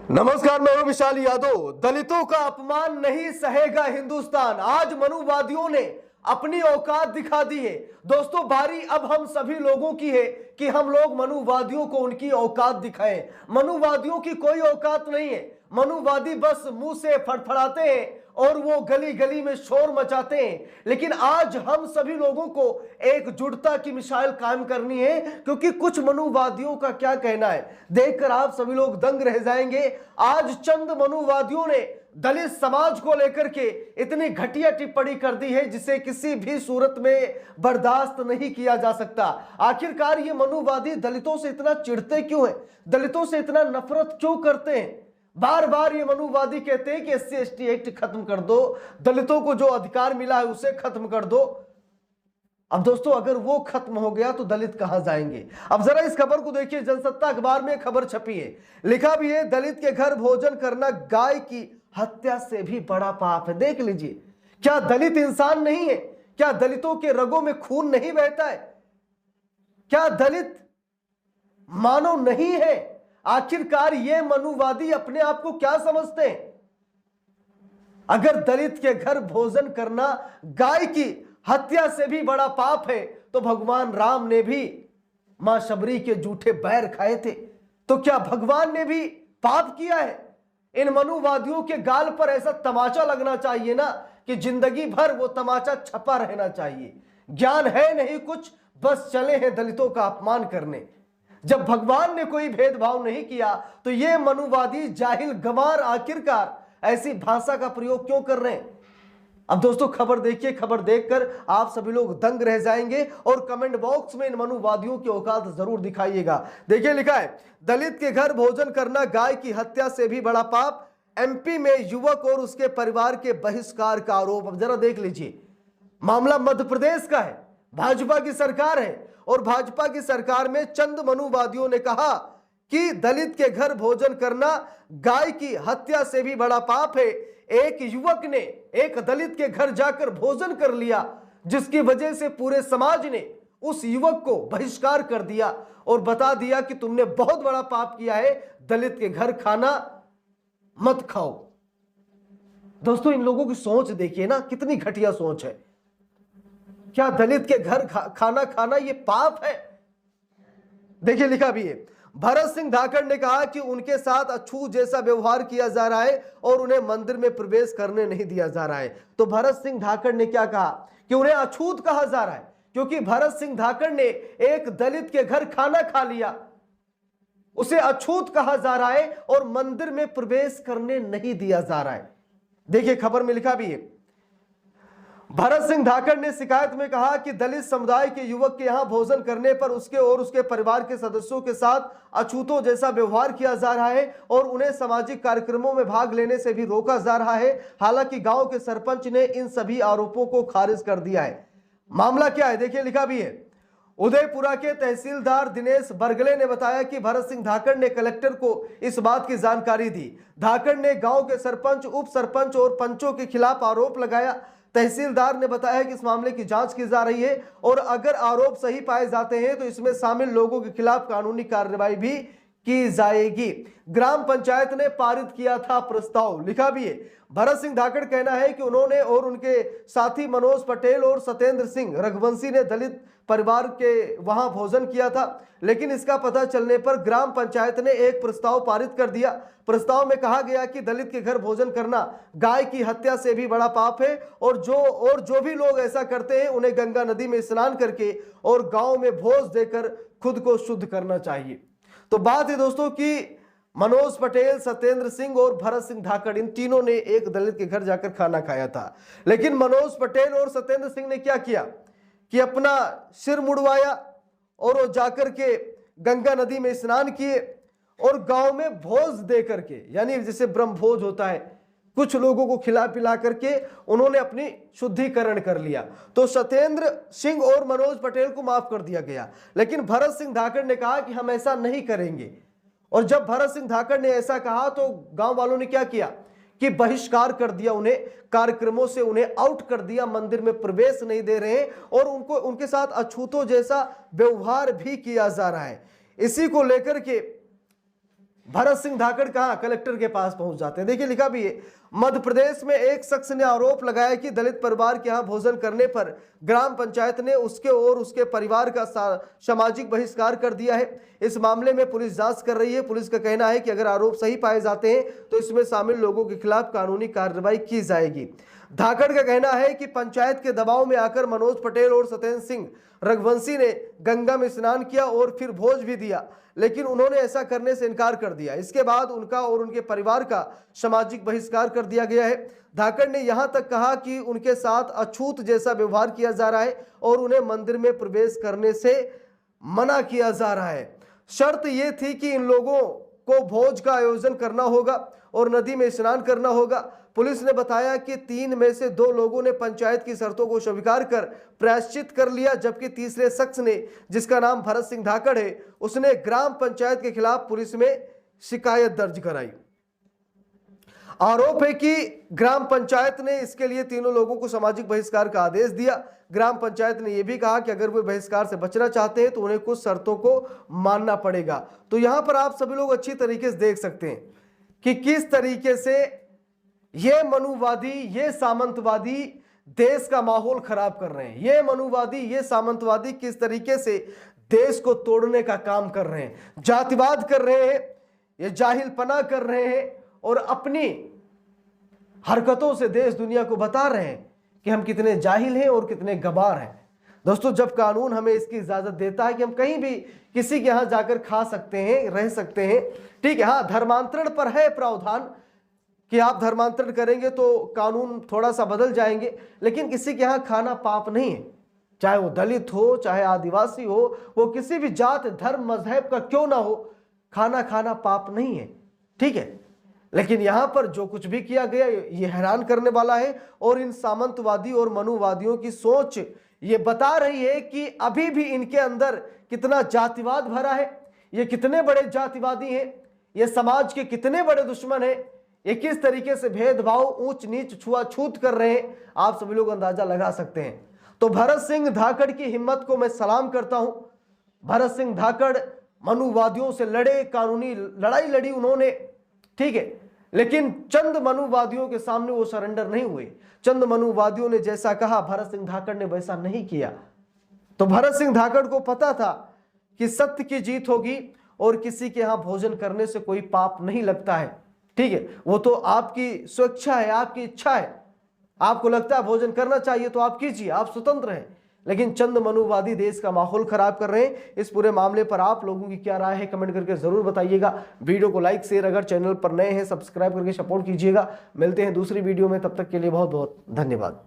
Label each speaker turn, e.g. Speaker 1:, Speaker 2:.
Speaker 1: नमस्कार, मैं हूं विशाल यादव। दलितों का अपमान नहीं सहेगा हिंदुस्तान। आज मनुवादियों ने अपनी औकात दिखा दी है। दोस्तों, बारी अब हम सभी लोगों की है कि हम लोग मनुवादियों को उनकी औकात दिखाएं। मनुवादियों की कोई औकात नहीं है। मनुवादी बस मुंह से फड़फड़ाते हैं और वो गली गली में शोर मचाते हैं। लेकिन आज हम सभी लोगों को एकजुटता की मिसाल कायम करनी है, क्योंकि कुछ मनुवादियों का क्या कहना है देखकर आप सभी लोग दंग रह जाएंगे। आज चंद मनुवादियों ने दलित समाज को लेकर के इतनी घटिया टिप्पणी कर दी है जिसे किसी भी सूरत में बर्दाश्त नहीं किया जा सकता। आखिरकार ये मनुवादी दलितों से इतना चिढ़ते क्यों हैं? दलितों से इतना नफरत क्यों करते हैं? बार बार ये मनुवादी कहते हैं कि SC/ST एक्ट खत्म कर दो, दलितों को जो अधिकार मिला है उसे खत्म कर दो। अब दोस्तों, अगर वो खत्म हो गया तो दलित कहां जाएंगे? अब जरा इस खबर को देखिए। जनसत्ता अखबार में खबर छपी है, लिखा भी है, दलित के घर भोजन करना गाय की हत्या से भी बड़ा पाप है। देख लीजिए, क्या दलित इंसान नहीं है? क्या दलितों के रगों में खून नहीं बहता है? क्या दलित मानव नहीं है? आखिरकार ये मनुवादी अपने आप को क्या समझते हैं? अगर दलित के घर भोजन करना गाय की हत्या से भी बड़ा पाप है तो भगवान राम ने भी मां शबरी के जूठे बैर खाए थे, तो क्या भगवान ने भी पाप किया है? इन मनुवादियों के गाल पर ऐसा तमाचा लगना चाहिए ना कि जिंदगी भर वो तमाचा छपा रहना चाहिए। ज्ञान है नहीं कुछ, बस चले हैं दलितों का अपमान करने। जब भगवान ने कोई भेदभाव नहीं किया तो ये मनुवादी जाहिल गंवार आखिरकार ऐसी भाषा का प्रयोग क्यों कर रहे हैं? अब दोस्तों, खबर देखिए। खबर देखकर आप सभी लोग दंग रह जाएंगे और कमेंट बॉक्स में इन मनुवादियों की औकात जरूर दिखाइएगा। देखिए, लिखा है, दलित के घर भोजन करना गाय की हत्या से भी बड़ा पाप। MP में युवक और उसके परिवार के बहिष्कार का आरोप। अब जरा देख लीजिए, मामला मध्य प्रदेश का है, भाजपा की सरकार है और भाजपा की सरकार में चंद मनुवादियों ने कहा कि दलित के घर भोजन करना गाय की हत्या से भी बड़ा पाप है। एक युवक ने एक दलित के घर जाकर भोजन कर लिया, जिसकी वजह से पूरे समाज ने उस युवक को बहिष्कार कर दिया और बता दिया कि तुमने बहुत बड़ा पाप किया है, दलित के घर खाना मत खाओ। दोस्तों, इन लोगों की सोच देखिए ना, कितनी घटिया सोच है। क्या दलित के घर खाना खाना ये पाप है? देखिए, लिखा भी है, भरत सिंह धाकड़ ने कहा कि उनके साथ अछूत जैसा व्यवहार किया जा रहा है और उन्हें मंदिर में प्रवेश करने नहीं दिया जा रहा है। तो भरत सिंह धाकड़ ने क्या कहा कि उन्हें अछूत कहा जा रहा है, क्योंकि भरत सिंह धाकड़ ने एक दलित के घर खाना खा लिया, उसे अछूत कहा जा रहा है और मंदिर में प्रवेश करने नहीं दिया जा रहा है। देखिए, खबर में लिखा भी है, भरत सिंह धाकड़ ने शिकायत में कहा कि दलित समुदाय के युवक के यहां भोजन करने पर उसके और उसके परिवार के सदस्यों के साथ अछूतों जैसा व्यवहार किया जा रहा है और उन्हें सामाजिक कार्यक्रमों में भाग लेने से भी रोका जा रहा है। हालांकि गांव के सरपंच ने इन सभी आरोपों को खारिज कर दिया है। मामला क्या है? देखिए, लिखा भी है, उदयपुरा के तहसीलदार दिनेश बरगले ने बताया कि भरत सिंह धाकड़ ने कलेक्टर को इस बात की जानकारी दी। धाकड़ ने गांव के सरपंच, उप सरपंच और पंचों के खिलाफ आरोप लगाया। तहसीलदार ने बताया कि इस मामले की जांच की जा रही है और अगर आरोप सही पाए जाते हैं तो इसमें शामिल लोगों के खिलाफ कानूनी कार्रवाई भी की जाएगी। ग्राम पंचायत ने पारित किया था प्रस्ताव। लिखा भी है, भरत सिंह धाकड़ कहना है कि उन्होंने और उनके साथी मनोज पटेल और सत्येंद्र सिंह रघुवंशी ने दलित परिवार के वहां भोजन किया था, लेकिन इसका पता चलने पर ग्राम पंचायत ने एक प्रस्ताव पारित कर दिया। प्रस्ताव में कहा गया कि दलित के घर भोजन करना गाय की हत्या से भी बड़ा पाप है और जो भी लोग ऐसा करते हैं उन्हें गंगा नदी में स्नान करके और गांव में भोज देकर खुद को शुद्ध करना चाहिए। तो बात है दोस्तों कि मनोज पटेल, सत्येंद्र सिंह और भरत सिंह धाकड़, इन तीनों ने एक दलित के घर जाकर खाना खाया था। लेकिन मनोज पटेल और सत्येंद्र सिंह ने क्या किया कि अपना सिर मुड़वाया और वो जाकर के गंगा नदी में स्नान किए और गांव में भोज दे करके, यानी जैसे ब्रह्म भोज होता है, कुछ लोगों को खिला पिला करके उन्होंने अपनी शुद्धिकरण कर लिया। तो सत्येंद्र सिंह और मनोज पटेल को माफ कर दिया गया, लेकिन भरत सिंह धाकड़ ने कहा कि हम ऐसा नहीं करेंगे। और जब भरत सिंह धाकड़ ने ऐसा कहा तो गांव वालों ने क्या किया कि बहिष्कार कर दिया, उन्हें कार्यक्रमों से उन्हें आउट कर दिया, मंदिर में प्रवेश नहीं दे रहे और उनके साथ अछूतों जैसा व्यवहार भी किया जा रहा है। इसी को लेकर के भरत सिंह धाकड़ कहां, कलेक्टर के पास पहुंच जाते हैं। देखिए लिखा भी है, मध्य प्रदेश में एक शख्स ने आरोप लगाया कि दलित परिवार के यहां भोजन करने पर ग्राम पंचायत ने उसके और उसके परिवार का सामाजिक बहिष्कार कर दिया है। इस मामले में पुलिस जांच कर रही है। पुलिस का कहना है कि अगर आरोप सही पाए जाते हैं तो इसमें शामिल लोगों के खिलाफ कानूनी कार्रवाई की जाएगी। धाकड़ का कहना है कि पंचायत के दबाव में आकर मनोज पटेल और सत्येंद्र सिंह रघुवंशी ने गंगा में स्नान किया और फिर भोज भी दिया, लेकिन उन्होंने ऐसा करने से इनकार कर दिया। इसके बाद उनका और उनके परिवार का सामाजिक बहिष्कार कर दिया गया है। धाकड़ ने यहां तक कहा कि उनके साथ अछूत जैसा व्यवहार किया जा रहा है और उन्हें मंदिर में प्रवेश करने से मना किया जा रहा है। शर्त यह थी कि इन लोगों को भोज का आयोजन करना होगा और नदी में स्नान करना होगा। पुलिस ने बताया कि 3 में से 2 लोगों ने पंचायत की शर्तों को स्वीकार कर प्रायश्चित कर लिया, जबकि तीसरे शख्स ने, जिसका नाम भरत सिंह धाकड़ है, उसने ग्राम पंचायत के खिलाफ पुलिस में शिकायत दर्ज कराई। आरोप है कि ग्राम पंचायत ने इसके लिए तीनों लोगों को सामाजिक बहिष्कार का आदेश दिया। ग्राम पंचायत ने यह भी कहा कि अगर वे बहिष्कार से बचना चाहते हैं तो उन्हें कुछ शर्तों को मानना पड़ेगा। तो यहां पर आप सभी लोग अच्छी तरीके से देख सकते हैं कि किस तरीके से ये मनुवादी, ये सामंतवादी देश का माहौल खराब कर रहे हैं। ये मनुवादी, ये सामंतवादी किस तरीके से देश को तोड़ने का काम कर रहे हैं, जातिवाद कर रहे हैं, ये जाहिलपना कर रहे हैं और अपनी हरकतों से देश दुनिया को बता रहे हैं कि हम कितने जाहिल हैं और कितने गवार हैं। दोस्तों, जब कानून हमें इसकी इजाजत देता है कि हम कहीं भी किसी के यहां जाकर खा सकते हैं, रह सकते हैं, ठीक है, हाँ धर्मांतरण पर है प्रावधान कि आप धर्मांतरण करेंगे तो कानून थोड़ा सा बदल जाएंगे, लेकिन किसी के यहां खाना पाप नहीं है। चाहे वो दलित हो, चाहे आदिवासी हो, वो किसी भी जात धर्म मजहब का क्यों ना हो, खाना खाना पाप नहीं है, ठीक है। लेकिन यहां पर जो कुछ भी किया गया ये हैरान करने वाला है और इन सामंतवादी और मनुवादियों की सोच ये बता रही है कि अभी भी इनके अंदर कितना जातिवाद भरा है, ये कितने बड़े जातिवादी हैं, ये समाज के कितने बड़े दुश्मन हैं, ये किस तरीके से भेदभाव, ऊंच नीच, छुआछूत कर रहे हैं, आप सभी लोग अंदाजा लगा सकते हैं। तो भरत सिंह धाकड़ की हिम्मत को मैं सलाम करता हूं। भरत सिंह धाकड़ मनुवादियों से लड़े, कानूनी लड़ाई लड़ी उन्होंने, ठीक है, लेकिन चंद मनुवादियों के सामने वो सरेंडर नहीं हुए। चंद मनुवादियों ने जैसा कहा, भरत सिंह धाकड़ ने वैसा नहीं किया। तो भरत सिंह धाकड़ को पता था कि सत्य की जीत होगी और किसी के यहां भोजन करने से कोई पाप नहीं लगता है, ठीक है। वो तो आपकी स्वेच्छा है, आपकी इच्छा है, आपको लगता है भोजन करना चाहिए तो आप कीजिए, आप स्वतंत्र हैं। लेकिन चंद मनुवादी देश का माहौल खराब कर रहे हैं। इस पूरे मामले पर आप लोगों की क्या राय है, कमेंट करके जरूर बताइएगा। वीडियो को लाइक शेयर, अगर चैनल पर नए हैं सब्सक्राइब करके सपोर्ट कीजिएगा। मिलते हैं दूसरी वीडियो में, तब तक के लिए बहुत बहुत धन्यवाद।